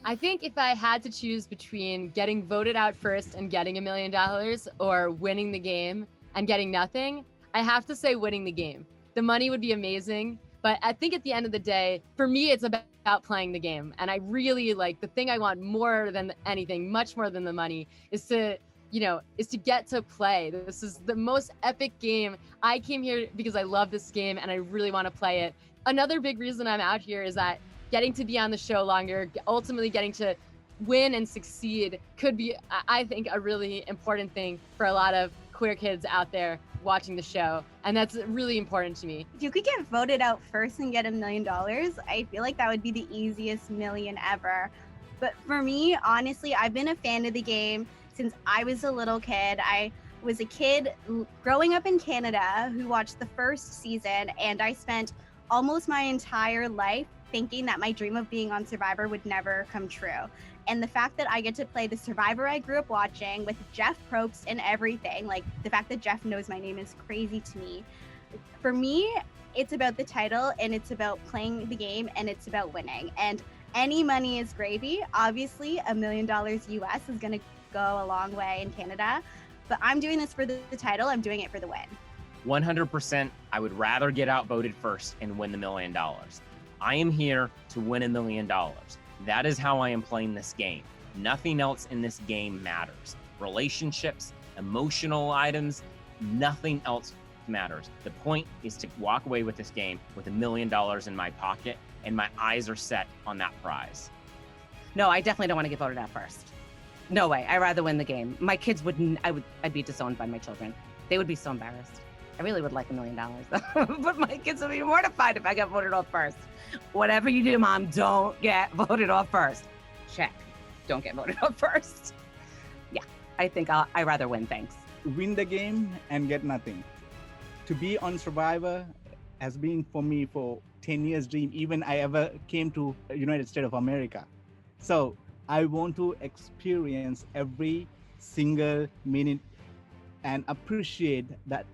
I think if I had to choose between getting voted out first and getting $1 million or winning the game and getting nothing, I have to say winning the game. The money would be amazing, but I think at the end of the day, for me, it's about playing the game. And I really like, the thing I want more than anything, much more than the money, is to get to play. This is the most epic game. I came here because I love this game and I really want to play it. Another big reason I'm out here is that getting to be on the show longer, ultimately getting to win and succeed could be, I think, a really important thing for a lot of queer kids out there watching the show. And that's really important to me. If you could get voted out first and get $1 million, I feel like that would be the easiest million ever. But for me, honestly, I've been a fan of the game since I was a little kid. I was a kid growing up in Canada who watched the first season, and I spent almost my entire life thinking that my dream of being on Survivor would never come true. And the fact that I get to play the Survivor I grew up watching with Jeff Probst and everything, like the fact that Jeff knows my name is crazy to me. For me, it's about the title and it's about playing the game and it's about winning. And any money is gravy. Obviously, $1 million US is gonna go a long way in Canada, but I'm doing this for the title, I'm doing it for the win. 100%, I would rather get outvoted first and win the $1 million. I am here to win $1 million. That is how I am playing this game. Nothing else in this game matters. Relationships, emotional items, nothing else matters. The point is to walk away with this game with $1 million in my pocket, and my eyes are set on that prize. No, I definitely don't want to get voted out first. No way. I'd rather win the game. My kids wouldn't, I'd be disowned by my children. They would be so embarrassed. I really would like $1 million, but my kids would be mortified if I got voted off first. Whatever you do, Mom, don't get voted off first. Check. Don't get voted off first. Yeah, I think I'd rather win, thanks. Win the game and get nothing. To be on Survivor has been for me for 10 years dream, even I ever came to United States of America. So I want to experience every single minute and appreciate that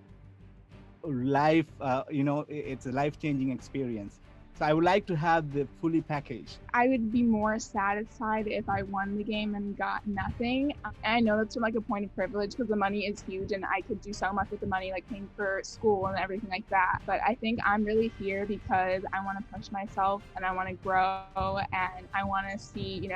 life, it's a life-changing experience. So I would like to have the fully package. I would be more satisfied if I won the game and got nothing. And I know that's from like a point of privilege because the money is huge and I could do so much with the money, like paying for school and everything like that. But I think I'm really here because I want to push myself and I want to grow and I want to see,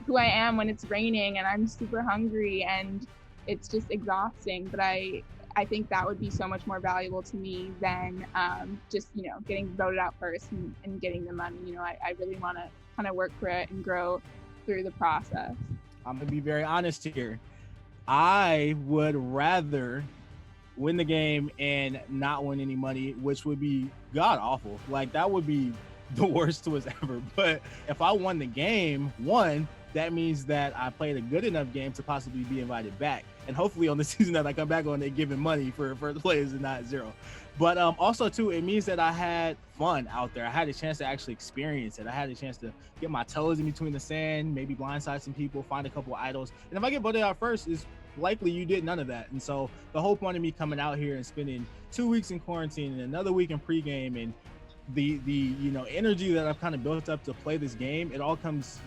who I am when it's raining and I'm super hungry and it's just exhausting. But I think that would be so much more valuable to me than just, getting voted out first and getting the money. I really want to kind of work for it and grow through the process. I'm going to be very honest here. I would rather win the game and not win any money, which would be god awful. Like, that would be the worst twist ever. But if I won the game, that means that I played a good enough game to possibly be invited back. And hopefully on the season that I come back on, they're giving money for the players and not zero. But also too, it means that I had fun out there. I had a chance to actually experience it. I had a chance to get my toes in between the sand, maybe blindside some people, find a couple of idols. And if I get voted out first, it's likely you did none of that. And so the whole point of me coming out here and spending 2 weeks in quarantine and another week in pregame and the energy that I've kind of built up to play this game, it all comes,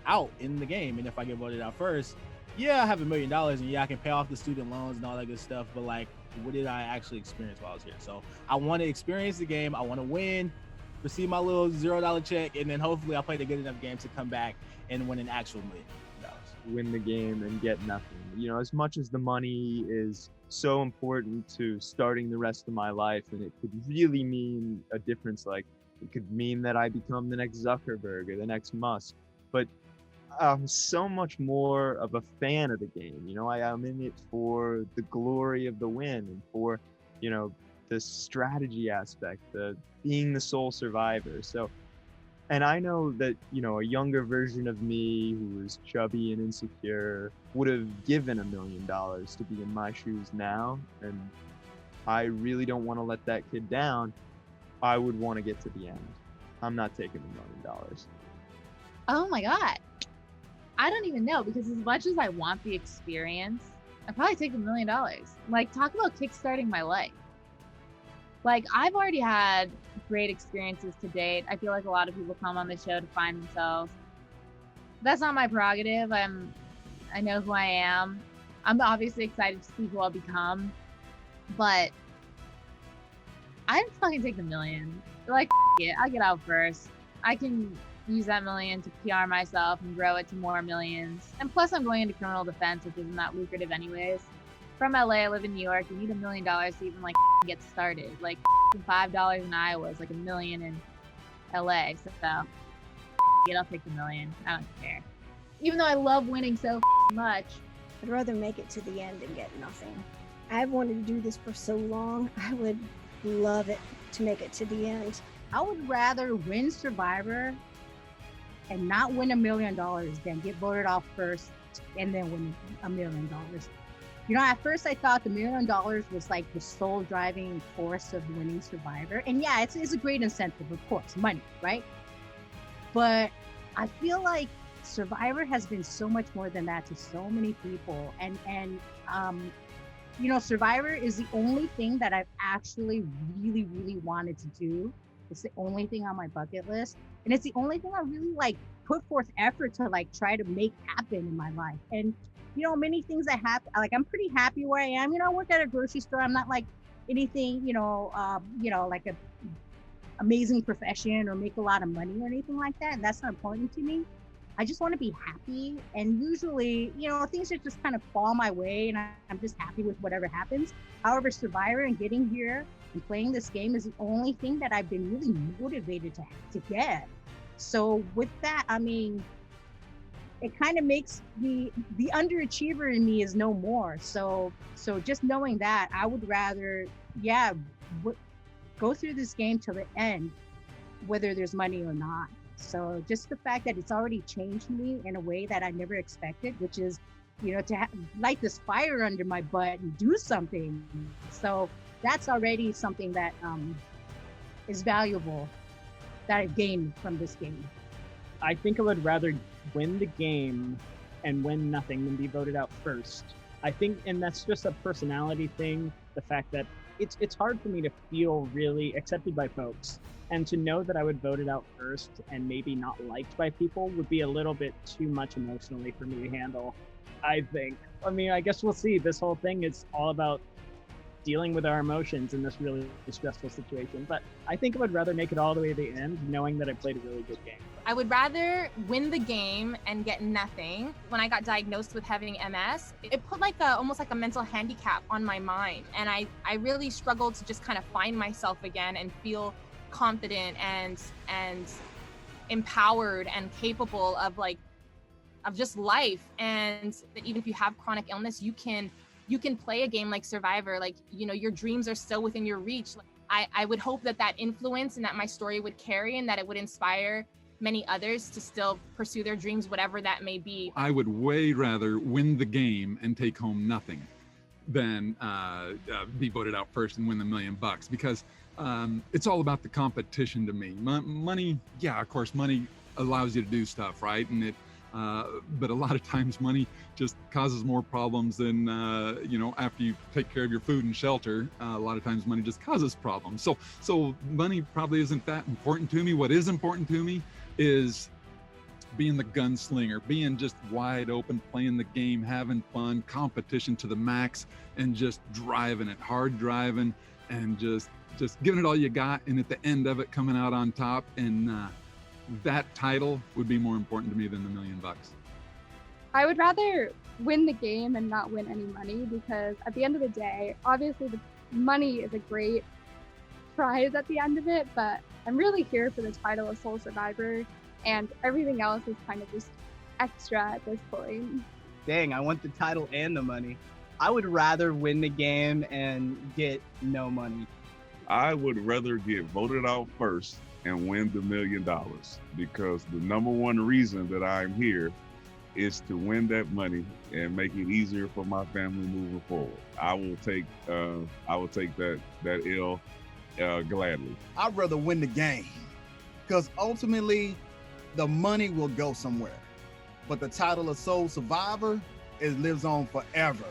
out in the game. And if I get voted out first, yeah, I have $1 million and yeah, I can pay off the student loans and all that good stuff. But like, what did I actually experience while I was here? So I want to experience the game. I want to win, receive my little $0 check, and then hopefully I'll play the good enough game to come back and win an actual $1 million. Win the game and get nothing. As much as the money is so important to starting the rest of my life, and it could really mean a difference. Like, it could mean that I become the next Zuckerberg or the next Musk, but I'm so much more of a fan of the game. I'm in it for the glory of the win and for, the strategy aspect, the being the sole survivor. So, and I know that, a younger version of me who was chubby and insecure would have given $1 million to be in my shoes now. And I really don't want to let that kid down. I would want to get to the end. I'm not taking $1 million. Oh my God. I don't even know, because as much as I want the experience, I'd probably take $1 million. Like, talk about kickstarting my life. Like, I've already had great experiences to date. I feel like a lot of people come on the show to find themselves. That's not my prerogative. I know who I am. I'm obviously excited to see who I'll become, but I'd fucking take the million. Like, it, I'll get out first. I can use that million to PR myself and grow it to more millions. And plus, I'm going into criminal defense, which isn't that lucrative anyways. From LA, I live in New York. You need $1 million to even like get started. Like $5 in Iowa is like $1 million in LA. So I'll take the million. I don't care. Even though I love winning so much, I'd rather make it to the end and get nothing. I've wanted to do this for so long. I would love it to make it to the end. I would rather win Survivor and not win $1 million than get voted off first and then win $1 million. You know, at first I thought the $1 million was like the sole driving force of winning Survivor. And yeah, it's a great incentive, of course, money, right? But I feel like Survivor has been so much more than that to so many people. And you know, Survivor is the only thing that I've actually really, really wanted to do. It's the only thing on my bucket list. And it's the only thing I really like put forth effort to like try to make happen in my life. And, you know, many things that happen, like I'm pretty happy where I am. You know, I work at a grocery store. I'm not like anything, you know, like a amazing profession or make a lot of money or anything like that. And that's not important to me. I just want to be happy. And usually, you know, things just kind of fall my way and I'm just happy with whatever happens. However, Survivor and getting here and playing this game is the only thing that I've been really motivated to get. So with that, I mean, it kind of makes the underachiever in me is no more. So just knowing that, I would rather, go through this game till the end, whether there's money or not. So just the fact that it's already changed me in a way that I never expected, which is, you know, to light this fire under my butt and do something. So that's already something that is valuable that I've gained from this game. I think I would rather win the game and win nothing than be voted out first. I think, and that's just a personality thing, the fact that it's hard for me to feel really accepted by folks. And to know that I would vote it out first and maybe not liked by people would be a little bit too much emotionally for me to handle, I think. I mean, I guess we'll see. This whole thing is all about dealing with our emotions in this really stressful situation. But I think I would rather make it all the way to the end, knowing that I played a really good game. I would rather win the game and get nothing. When I got diagnosed with having MS, it put like almost like a mental handicap on my mind. And I really struggled to just kind of find myself again and feel confident and empowered and capable of just life. And that even if you have chronic illness, you can play a game like Survivor. Like, you know, your dreams are still within your reach. I would hope that influence and that my story would carry and that it would inspire many others to still pursue their dreams, whatever that may be. I would way rather win the game and take home nothing than be voted out first and win the $1 million, because it's all about the competition to me. Money, yeah, of course, money allows you to do stuff, right? And but a lot of times money just causes more problems than, you know, after you take care of your food and shelter, a lot of times money just causes problems. So money probably isn't that important to me. What is important to me is being the gunslinger, being just wide open, playing the game, having fun, competition to the max, and just driving it, hard driving, and just giving it all you got, and at the end of it coming out on top. And that title would be more important to me than the $1 million. I would rather win the game and not win any money, because at the end of the day, obviously the money is a great prize at the end of it, but I'm really here for the title of Sole Survivor, and everything else is kind of just extra at this point. Dang, I want the title and the money. I would rather win the game and get no money. I would rather get voted out first and win the $1 million, because the number one reason that I'm here is to win that money and make it easier for my family moving forward. I will take that L gladly. I'd rather win the game, because ultimately the money will go somewhere, but the title of Sole Survivor, it lives on forever.